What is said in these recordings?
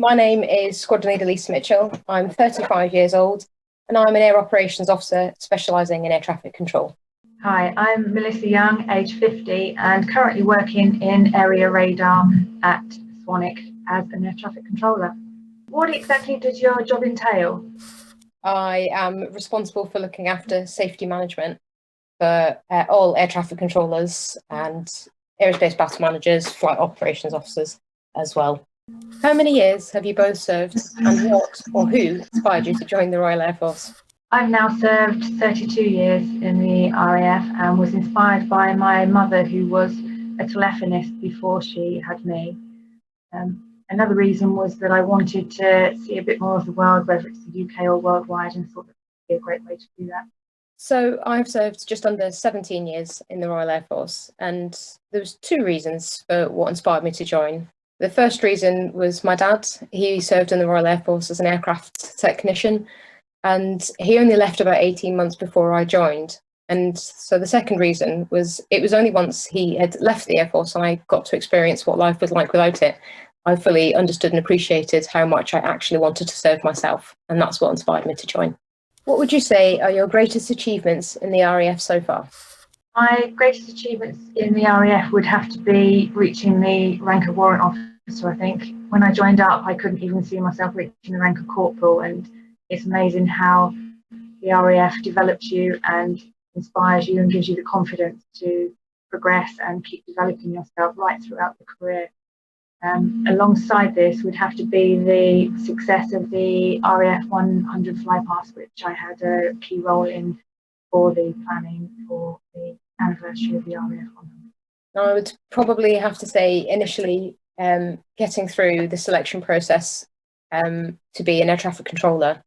my name is Squadron Leader Lisa Mitchell. I'm 35 years old and I'm an Air Operations Officer specialising in air traffic control. Hi, I'm Melissa Young, age 50, and currently working in area radar at Swanwick as an air traffic controller. What exactly does your job entail? I am responsible for looking after safety management for all air traffic controllers and aerospace battle managers, flight operations officers as well. How many years have you both served, and what or who inspired you to join the Royal Air Force? I've now served 32 years in the RAF and was inspired by my mother, who was a telephonist before she had me. Another reason was that I wanted to see a bit more of the world, whether it's the UK or worldwide, and thought that would be a great way to do that. So I've served just under 17 years in the Royal Air Force, and there was two reasons for what inspired me to join. The first reason was my dad. He served in the Royal Air Force as an aircraft technician, and he only left about 18 months before I joined. And so the second reason was it was only once he had left the Air Force and I got to experience what life was like without it, I fully understood and appreciated how much I actually wanted to serve myself, and that's what inspired me to join. What would you say are your greatest achievements in the RAF so far? My greatest achievements in the RAF would have to be reaching the rank of warrant officer, I think. When I joined up, I couldn't even see myself reaching the rank of corporal, and it's amazing how the RAF develops you and inspires you and gives you the confidence to progress and keep developing yourself right throughout the career. Alongside this would have to be the success of the RAF 100 flypast, which I had a key role in for the planning for the anniversary of the RAF 100. I would probably have to say initially getting through the selection process to be an air traffic controller,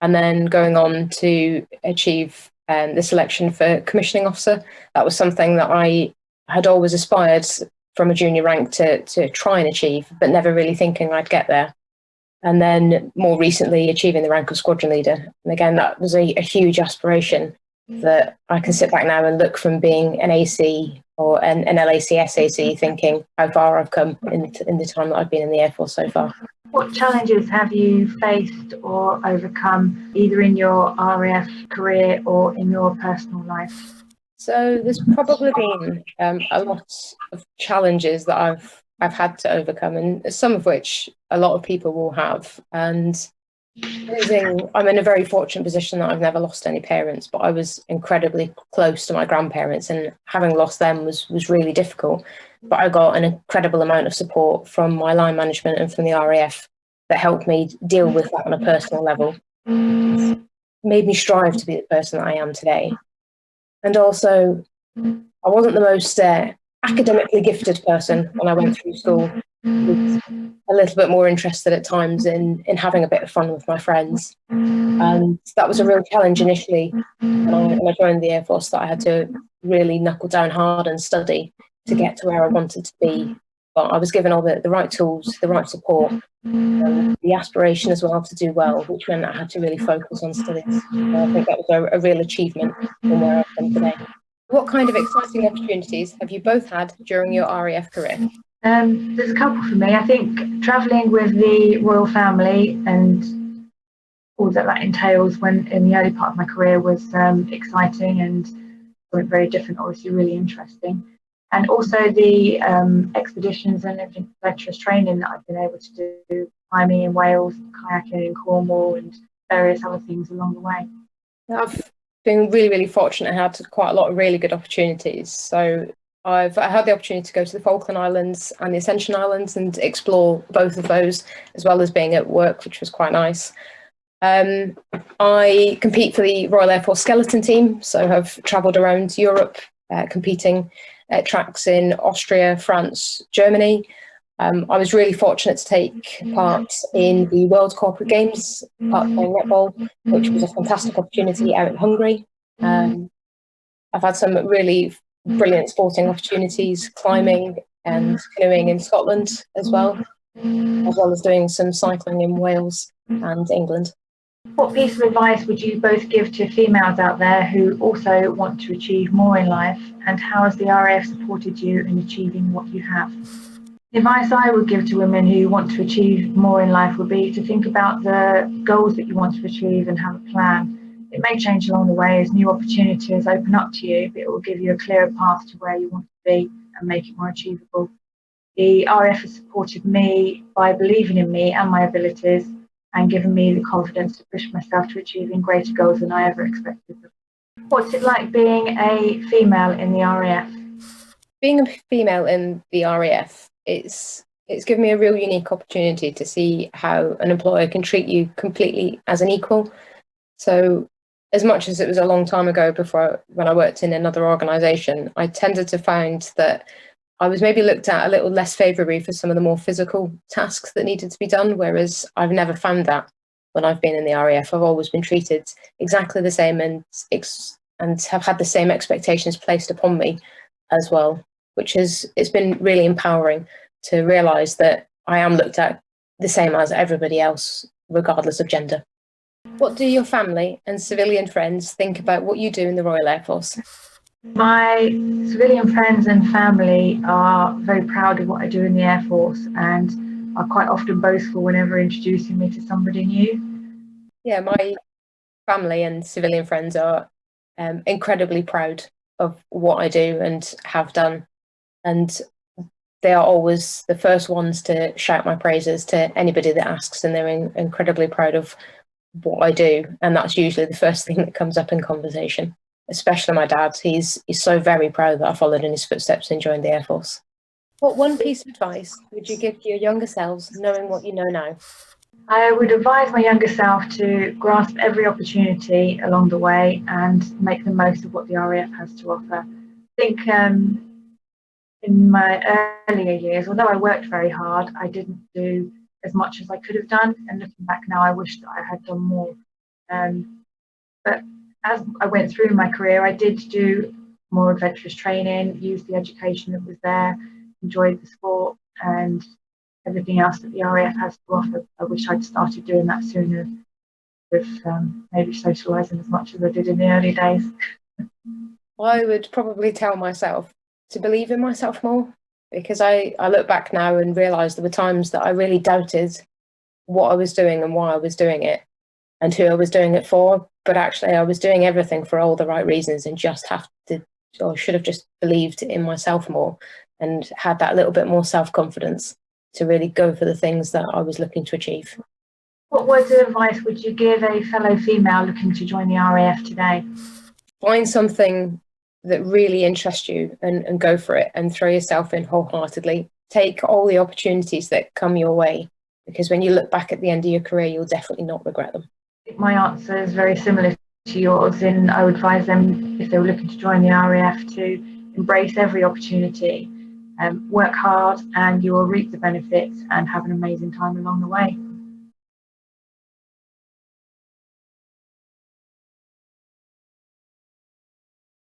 and then going on to achieve the selection for commissioning officer. That was something that I had always aspired from a junior rank to try and achieve, but never really thinking I'd get there. And then more recently achieving the rank of squadron leader. And again, that was a huge aspiration that I can sit back now and look from being an AC or an LAC SAC thinking how far I've come in the time that I've been in the Air Force so far. What challenges have you faced or overcome, either in your RAF career or in your personal life? So there's probably been a lot of challenges that I've had to overcome, and some of which a lot of people will have. And I'm in a very fortunate position that I've never lost any parents, but I was incredibly close to my grandparents, and having lost them was really difficult. But I got an incredible amount of support from my line management and from the RAF that helped me deal with that on a personal level. It's made me strive to be the person that I am today. And also, I wasn't the most academically gifted person when I went through school. I was a little bit more interested at times in having a bit of fun with my friends. And that was a real challenge initially when I joined the Air Force, that I had to really knuckle down hard and study to get to where I wanted to be. But I was given all the right tools, the right support, and the aspiration as well to do well, which meant I had to really focus on studies. And I think that was a real achievement in where I've been today. What kind of exciting opportunities have you both had during your RAF career? There's a couple for me. I think travelling with the royal family and all that entails when in the early part of my career was exciting and something very different, obviously really interesting. And also the expeditions and adventurous training that I've been able to do, climbing in Wales, kayaking in Cornwall, and various other things along the way. I've been really, really fortunate. I had quite a lot of really good opportunities. So I had the opportunity to go to the Falkland Islands and the Ascension Islands and explore both of those, as well as being at work, which was quite nice. I compete for the Royal Air Force skeleton team, so I've travelled around Europe competing at tracks in Austria, France, Germany. I was really fortunate to take part in the World Corporate Games, part playing netball, which was a fantastic opportunity out in Hungary. I've had some really brilliant sporting opportunities, climbing and canoeing in Scotland as well as doing some cycling in Wales and England. What piece of advice would you both give to females out there who also want to achieve more in life, and how has the RAF supported you in achieving what you have? advice I would give to women who want to achieve more in life would be to think about the goals that you want to achieve and have a plan. It may change along the way as new opportunities open up to you, but it will give you a clearer path to where you want to be and make it more achievable. The RAF has supported me by believing in me and my abilities and given me the confidence to push myself to achieving greater goals than I ever expected. What's it like being a female in the RAF? Being a female in the RAF, it's given me a real unique opportunity to see how an employer can treat you completely as an equal. So as much as it was a long time ago when I worked in another organisation, I tended to find that I was maybe looked at a little less favourably for some of the more physical tasks that needed to be done, whereas I've never found that when I've been in the RAF. I've always been treated exactly the same and have had the same expectations placed upon me as well, it's been really empowering to realise that I am looked at the same as everybody else, regardless of gender. What do your family and civilian friends think about what you do in the Royal Air Force? My civilian friends and family are very proud of what I do in the Air Force and are quite often boastful whenever introducing me to somebody new. Yeah, my family and civilian friends are incredibly proud of what I do and have done. And they are always the first ones to shout my praises to anybody that asks, and they're incredibly proud of what I do. And that's usually the first thing that comes up in conversation, especially my dad. He's so very proud that I followed in his footsteps and joined the Air Force. What one piece of advice would you give to your younger selves, knowing what you know now? I would advise my younger self to grasp every opportunity along the way and make the most of what the RAF has to offer. I think in my earlier years, although I worked very hard, I didn't do as much as I could have done. And looking back now, I wish that I had done more. But as I went through my career, I did do more adventurous training, used the education that was there, enjoyed the sport and everything else that the RAF has to offer. I wish I'd started doing that sooner, with maybe socialising as much as I did in the early days. I would probably tell myself to believe in myself more, because I look back now and realise there were times that I really doubted what I was doing and why I was doing it and who I was doing it for. But actually I was doing everything for all the right reasons and should have just believed in myself more and had that little bit more self-confidence to really go for the things that I was looking to achieve. What words of advice would you give a fellow female looking to join the RAF today? Find something that really interests you and go for it and throw yourself in wholeheartedly. Take all the opportunities that come your way, because when you look back at the end of your career, you'll definitely not regret them. My answer is very similar to yours, and I would advise them, if they were looking to join the RAF, to embrace every opportunity, work hard, and you will reap the benefits and have an amazing time along the way.